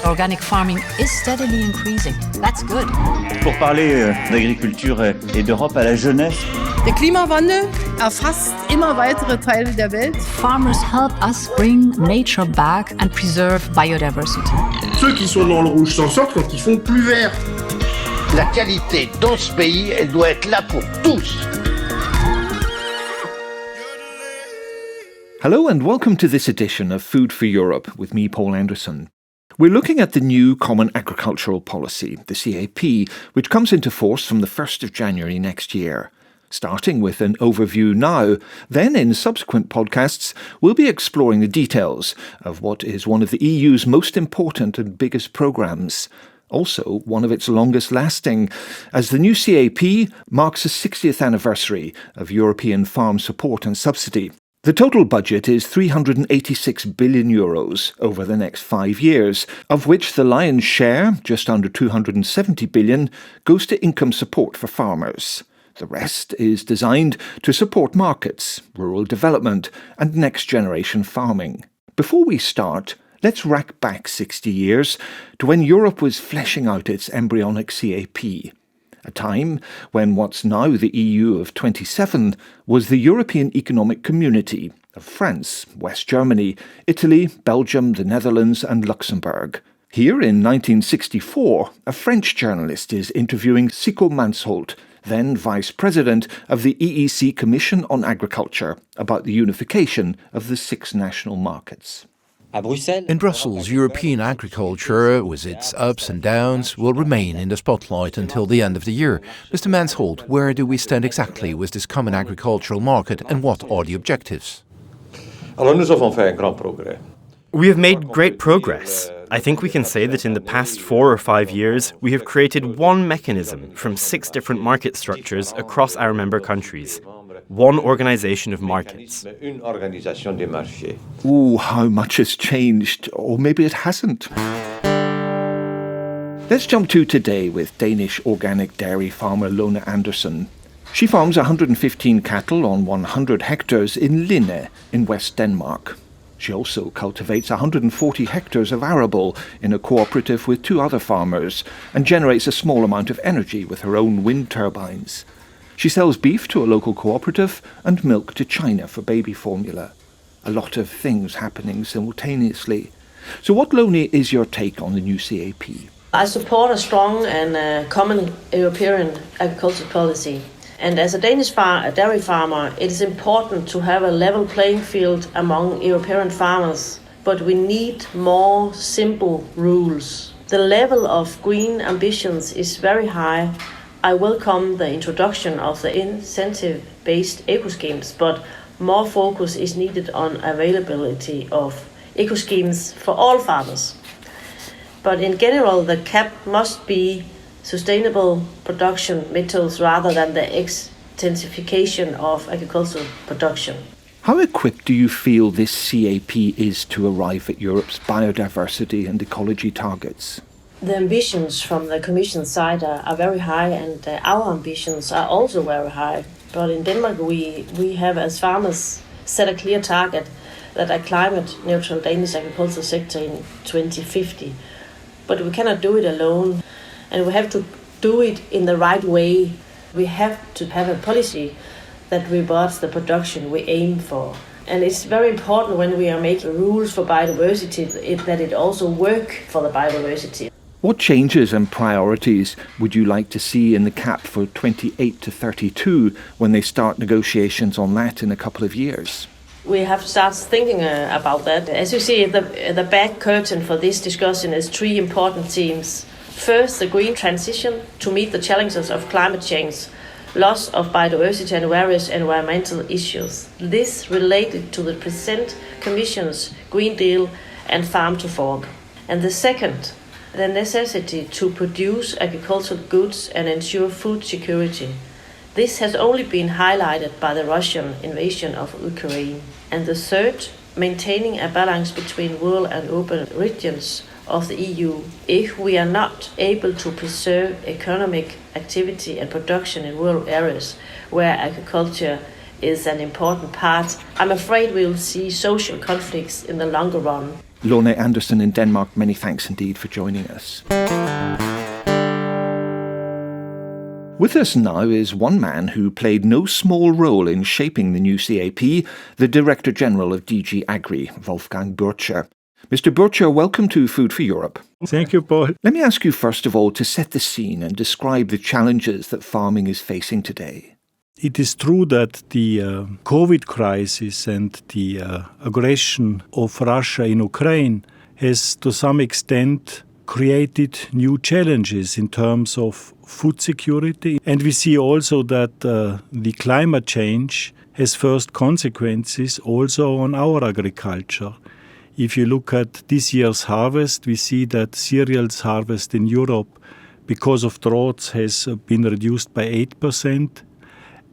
Organic farming is steadily increasing. That's good. Pour parler d'agriculture et d'Europe à la jeunesse. Der Klimawandel erfasst immer weitere Teile der Welt. Farmers help us bring nature back and preserve biodiversity. Ceux qui sont dans le rouge s'en sortent quand ils font plus vert. La qualité dans ce pays, elle doit être là pour tous. Hello and welcome to this edition of Food for Europe with me, Paul Anderson. We're looking at the new Common Agricultural Policy, the CAP, which comes into force from the 1st of January next year. Starting with an overview now, then in subsequent podcasts, we'll be exploring the details of what is one of the EU's most important and biggest programmes. Also, one of its longest lasting, as the new CAP marks the 60th anniversary of European farm support and subsidy. The total budget is €386 billion over the next 5 years, of which the lion's share, just under €270 billion, goes to income support for farmers. The rest is designed to support markets, rural development and next-generation farming. Before we start, let's rack back 60 years to when Europe was fleshing out its embryonic CAP. A time when what's now the EU of 27 was the European Economic Community of France, West Germany, Italy, Belgium, the Netherlands and Luxembourg. Here in 1964, a French journalist is interviewing Sico Mansholt, then Vice President of the EEC Commission on Agriculture, about the unification of the 6 national markets. In Brussels, European agriculture, with its ups and downs, will remain in the spotlight until the end of the year. Mr. Mansholt, where do we stand exactly with this common agricultural market and what are the objectives? We have made great progress. I think we can say that in the past 4 or 5 years, we have created one mechanism from 6 different market structures across our member countries. One organisation of markets. Ooh, how much has changed, or maybe it hasn't. Let's jump to today with Danish organic dairy farmer Lone Andersen. She farms 115 cattle on 100 hectares in Linde in West Denmark. She also cultivates 140 hectares of arable in a cooperative with 2 other farmers and generates a small amount of energy with her own wind turbines. She sells beef to a local cooperative and milk to China for baby formula. A lot of things happening simultaneously. So what, Lone, is your take on the new CAP? I support a strong and common European agricultural policy. And as a Danish dairy farmer, it is important to have a level playing field among European farmers. But we need more simple rules. The level of green ambitions is very high. I welcome the introduction of the incentive-based eco-schemes, but more focus is needed on availability of eco-schemes for all farmers. But in general, the CAP must be sustainable production methods rather than the intensification of agricultural production. How equipped do you feel this CAP is to arrive at Europe's biodiversity and ecology targets? The ambitions from the Commission side are very high, and our ambitions are also very high. But in Denmark, we have, as farmers, set a clear target that a climate-neutral Danish agricultural sector in 2050. But we cannot do it alone, and we have to do it in the right way. We have to have a policy that rewards the production we aim for. And it's very important when we are making rules for biodiversity that it also works for the biodiversity. What changes and priorities would you like to see in the CAP for 28 to 32 when they start negotiations on that in a couple of years? We have to start thinking about that. As you see, the back curtain for this discussion is 3 important themes. First, the green transition to meet the challenges of climate change, loss of biodiversity and various environmental issues. This related to the present Commission's Green Deal and Farm to Fork. And the second, the necessity to produce agricultural goods and ensure food security. This has only been highlighted by the Russian invasion of Ukraine. And the third, maintaining a balance between rural and urban regions of the EU. If we are not able to preserve economic activity and production in rural areas where agriculture is an important part, I'm afraid we will see social conflicts in the longer run. Lone Andersen in Denmark, many thanks indeed for joining us. With us now is one man who played no small role in shaping the new CAP, the Director-General of DG Agri, Wolfgang Burtscher. Mr. Burtscher, welcome to Food for Europe. Thank you, Paul. Let me ask you first of all to set the scene and describe the challenges that farming is facing today. It is true that the COVID crisis and the aggression of Russia in Ukraine has to some extent created new challenges in terms of food security. And we see also that the climate change has first consequences also on our agriculture. If you look at this year's harvest, we see that cereals harvest in Europe, because of droughts, has been reduced by 8%.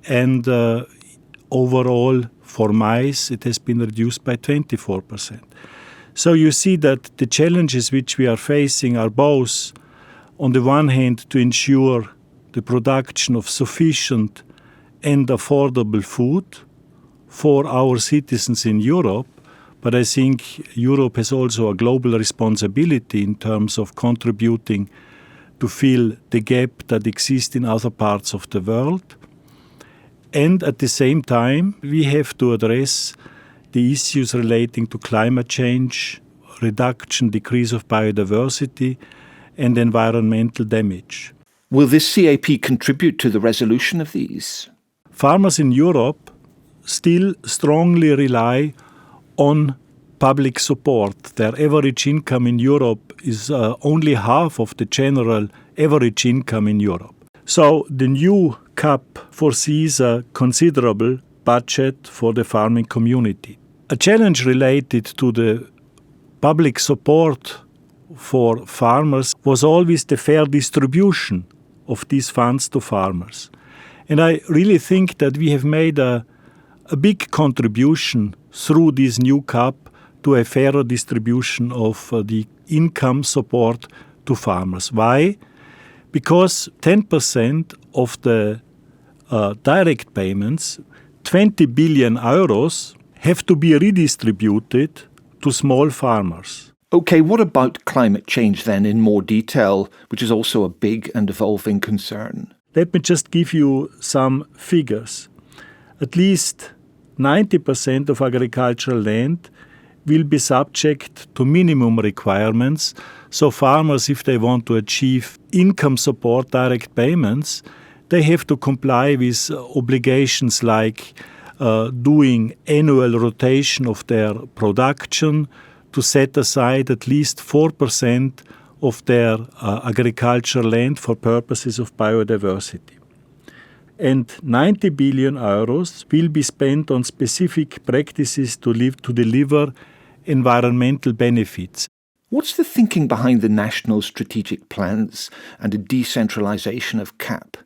And overall, for maize, it has been reduced by 24%. So you see that the challenges which we are facing are both, on the one hand, to ensure the production of sufficient and affordable food for our citizens in Europe, but I think Europe has also a global responsibility in terms of contributing to fill the gap that exists in other parts of the world. And at the same time, we have to address the issues relating to climate change, reduction, decrease of biodiversity, and environmental damage. Will this CAP contribute to the resolution of these? Farmers in Europe still strongly rely on public support. Their average income in Europe is only half of the general average income in Europe. So the new CAP foresees a considerable budget for the farming community. A challenge related to the public support for farmers was always the fair distribution of these funds to farmers. And I really think that we have made a big contribution through this new CAP to a fairer distribution of the income support to farmers. Why? Because 10% of the direct payments, 20 billion euros, have to be redistributed to small farmers. Okay, what about climate change then in more detail, which is also a big and evolving concern? Let me just give you some figures. At least 90% of agricultural land will be subject to minimum requirements. So farmers, if they want to achieve income support direct payments, they have to comply with obligations like doing annual rotation of their production, to set aside at least 4% of their agricultural land for purposes of biodiversity. And 90 billion euros will be spent on specific practices to deliver environmental benefits. What's the thinking behind the national strategic plans and the decentralization of CAP?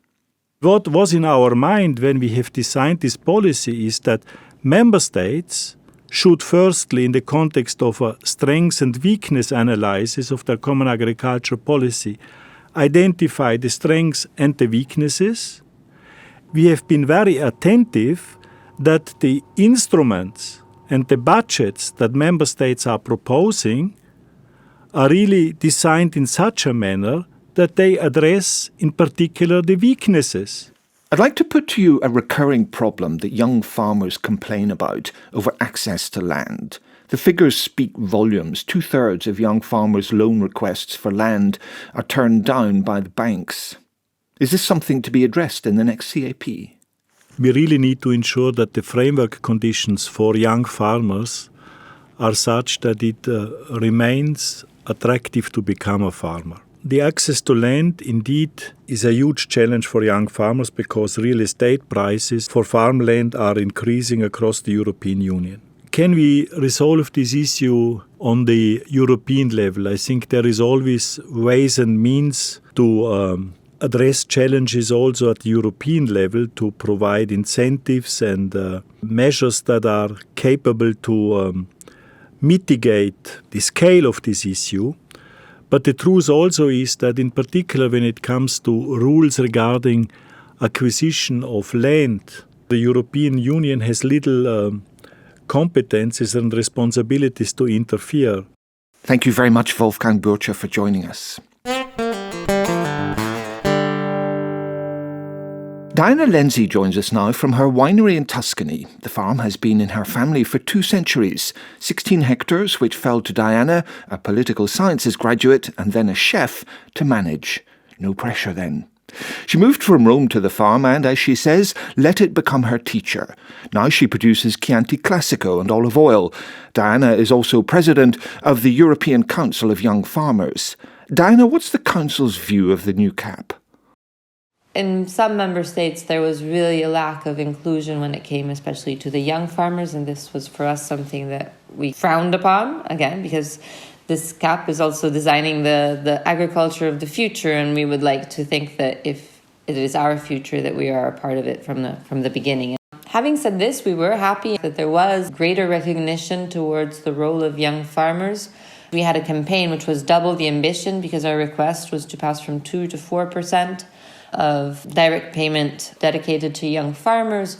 What was in our mind when we have designed this policy is that member states should firstly, in the context of a strengths and weakness analysis of their common agricultural policy, identify the strengths and the weaknesses. We have been very attentive that the instruments and the budgets that member states are proposing are really designed in such a manner that they address in particular the weaknesses. I'd like to put to you a recurring problem that young farmers complain about over access to land. The figures speak volumes. 2/3 of young farmers' loan requests for land are turned down by the banks. Is this something to be addressed in the next CAP? We really need to ensure that the framework conditions for young farmers are such that it remains attractive to become a farmer. The access to land, indeed, is a huge challenge for young farmers because real estate prices for farmland are increasing across the European Union. Can we resolve this issue on the European level? I think there is always ways and means to address challenges also at the European level to provide incentives and measures that are capable to mitigate the scale of this issue. But the truth also is that in particular when it comes to rules regarding acquisition of land, the European Union has little competences and responsibilities to interfere. Thank you very much, Wolfgang Burtscher, for joining us. Diana Lenzi joins us now from her winery in Tuscany. The farm has been in her family for 2 centuries. 16 hectares, which fell to Diana, a political sciences graduate and then a chef, to manage. No pressure then. She moved from Rome to the farm and, as she says, let it become her teacher. Now she produces Chianti Classico and olive oil. Diana is also president of the European Council of Young Farmers. Diana, what's the Council's view of the new CAP? In some member states, there was really a lack of inclusion when it came especially to the young farmers, and this was for us something that we frowned upon, again, because this CAP is also designing the agriculture of the future, and we would like to think that if it is our future, that we are a part of it from the beginning. Having said this, we were happy that there was greater recognition towards the role of young farmers. We had a campaign which was double the ambition because our request was to pass from 2 to 4% of direct payment dedicated to young farmers.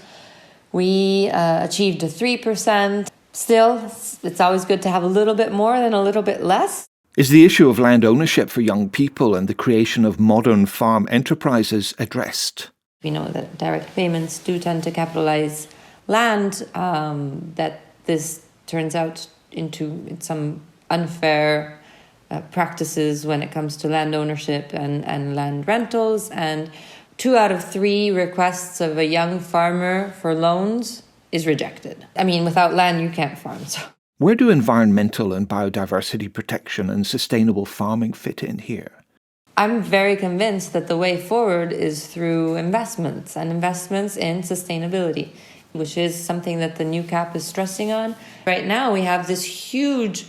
We achieved a 3%. Still, it's always good to have a little bit more than a little bit less. Is the issue of land ownership for young people and the creation of modern farm enterprises addressed? We know that direct payments do tend to capitalize land, that this turns out into some unfair practices when it comes to land ownership and land rentals. And 2 out of 3 requests of a young farmer for loans is rejected. I mean, without land, you can't farm. So, where do environmental and biodiversity protection and sustainable farming fit in here? I'm very convinced that the way forward is through investments and investments in sustainability, which is something that the new CAP is stressing on. Right now, we have this huge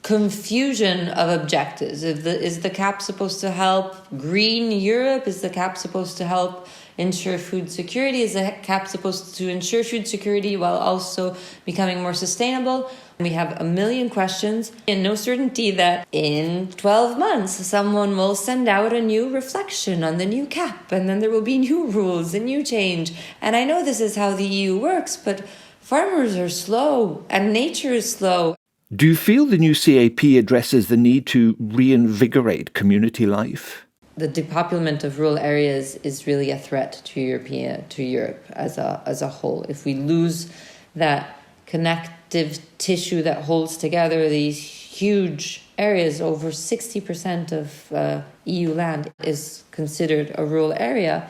confusion of objectives. Is the CAP supposed to help green Europe? Is the CAP supposed to help ensure food security? Is the CAP supposed to ensure food security while also becoming more sustainable? We have a million questions and no certainty that in 12 months someone will send out a new reflection on the new CAP and then there will be new rules and new change. And I know this is how the EU works, but farmers are slow and nature is slow. Do you feel the new CAP addresses the need to reinvigorate community life? The depopulation of rural areas is really a threat to Europe as a whole. If we lose that connective tissue that holds together these huge areas, over 60% of EU land is considered a rural area.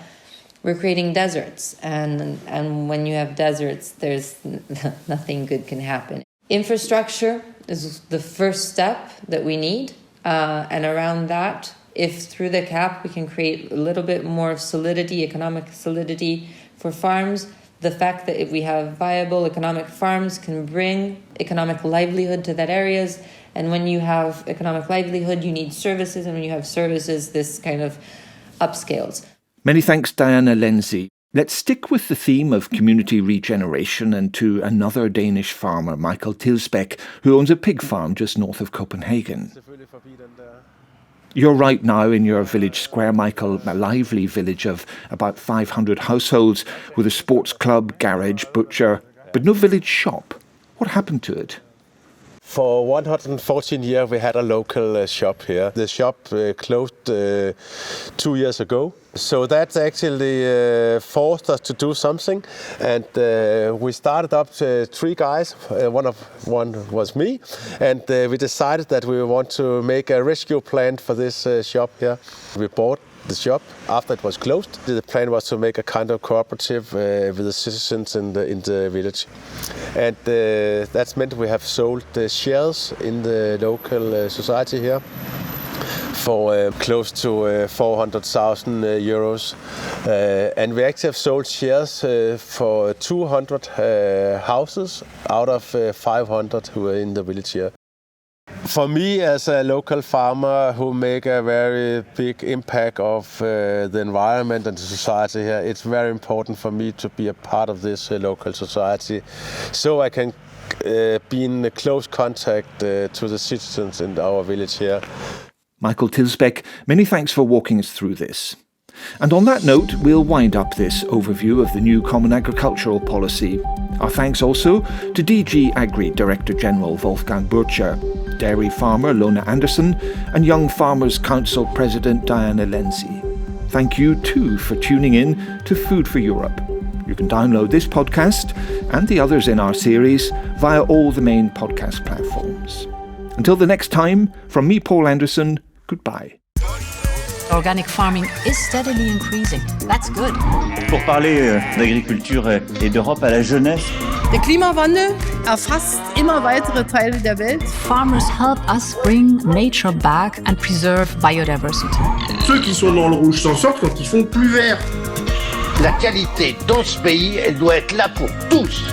We're creating deserts, and when you have deserts, there's nothing good can happen. Infrastructure is the first step that we need, and around that, if through the CAP we can create a little bit more solidity, economic solidity for farms, the fact that if we have viable economic farms can bring economic livelihood to that areas, and when you have economic livelihood, you need services, and when you have services, this kind of upscales. Many thanks, Diana Lenzi. Let's stick with the theme of community regeneration and to another Danish farmer, Michael Tilsbæk, who owns a pig farm just north of Copenhagen. You're right now in your village square, Michael, a lively village of about 500 households with a sports club, garage, butcher, but no village shop. What happened to it? For 114 years we had a local shop here. The shop closed 2 years ago. So that actually forced us to do something, and we started up 3 guys. One was me, and we decided that we want to make a rescue plan for this shop here. We bought the shop after it was closed. The plan was to make a kind of cooperative with the citizens in the village, and that's meant we have sold the shares in the local society here for close to 400,000 euros. And we actually have sold shares for 200 houses out of 500 who are in the village here. For me, as a local farmer who make a very big impact of the environment and the society here, it's very important for me to be a part of this local society, so I can be in close contact to the citizens in our village here. Michael Tilsbæk, many thanks for walking us through this. And on that note, we'll wind up this overview of the new Common Agricultural Policy. Our thanks also to DG Agri Director-General Wolfgang Burtscher, dairy farmer Lona Andersson, and Young Farmers Council President Diana Lenzi. Thank you too for tuning in to Food for Europe. You can download this podcast and the others in our series via all the main podcast platforms. Until the next time, from me, Paul Anderson, goodbye. Organic farming is steadily increasing. That's good. Pour parler d'agriculture et d'Europe à la jeunesse. Der Klimawandel erfasst immer weitere Teile der Welt. Farmers help us bring nature back and preserve biodiversity. Ceux qui sont dans le rouge s'en sortent quand ils font plus vert. La qualité dans ce pays, elle doit être là pour tous.